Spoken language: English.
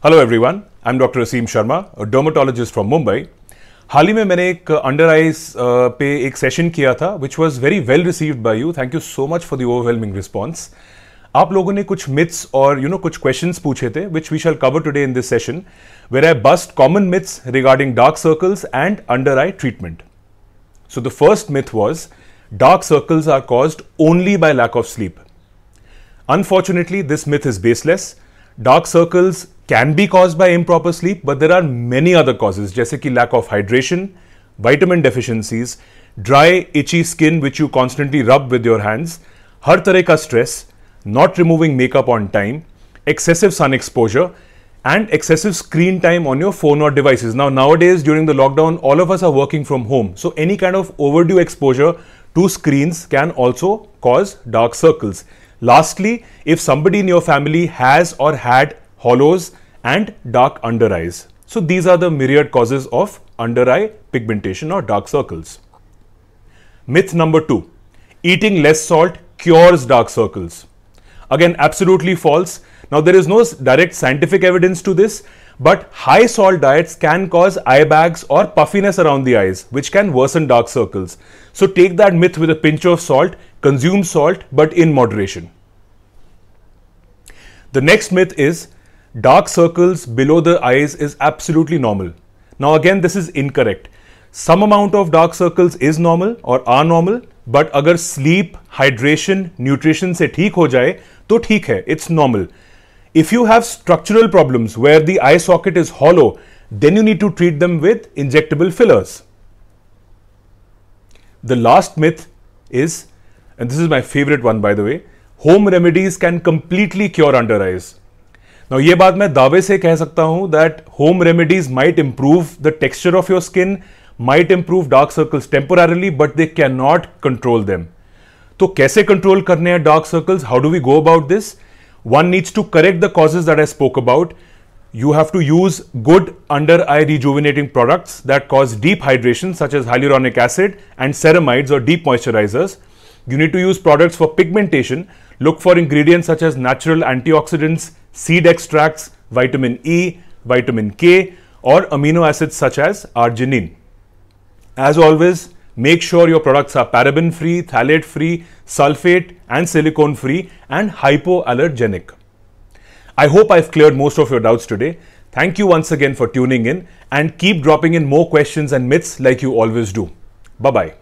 Hello everyone, I am doctor Aseem Sharma, dermatologist from Mumbai. हाल ही में मैंने एक अंडर आइज पे एक सेशन किया था which was very well received by you. Thank you so much for the overwhelming response. आप लोगों ने कुछ मिथ्स और कुछ क्वेश्चंस पूछे थे which we shall cover today in this session, where I bust common myths regarding dark circles and under eye treatment. So the first myth was dark circles are caused only by lack of sleep. Unfortunately, this myth is baseless. Dark circles can be caused by improper sleep, but there are many other causes, जैसे कि lack of hydration, vitamin deficiencies, dry, itchy skin which you constantly rub with your hands, हर तरह का stress, not removing makeup on time, excessive sun exposure, and excessive screen time on your phone or devices. Nowadays, during the lockdown, all of us are working from home. So any kind of overdue exposure to screens can also cause dark circles. Lastly, if somebody in your family has or had hollows and dark under eyes. So these are the myriad causes of under eye pigmentation or dark circles. Myth number 2, eating less salt cures dark circles. Again, absolutely false. Now, there is no direct scientific evidence to this, but high salt diets can cause eye bags or puffiness around the eyes, which can worsen dark circles. So, take that myth with a pinch of salt, consume salt, but in moderation. The next myth is dark circles below the eyes is absolutely normal. Now, again, this is incorrect. Some amount of dark circles is normal or are normal, but अगर sleep, hydration, nutrition से ठीक हो जाए तो ठीक है, it's normal. If you have structural problems where the eye socket is hollow, then you need to treat them with injectable fillers. The last myth is, and this is my favorite one by the way, home remedies can completely cure under eyes. Now ये बात मैं दावे से कह सकता हूं that home remedies might improve the texture of your skin, might improve dark circles temporarily, but they cannot control them. तो कैसे कंट्रोल करने हैं dark circles? How do we go about this? One needs to correct the causes that I spoke about. You have to use good under eye rejuvenating products that cause deep hydration, such as hyaluronic acid and ceramides or deep moisturizers. You need to use products for pigmentation. Look for ingredients such as natural antioxidants, seed extracts, vitamin E, vitamin K, or amino acids such as arginine. As always, make sure your products are paraben-free, phthalate-free, sulfate and silicone-free and hypoallergenic. I hope I've cleared most of your doubts today. Thank you once again for tuning in and keep dropping in more questions and myths like you always do. Bye-bye.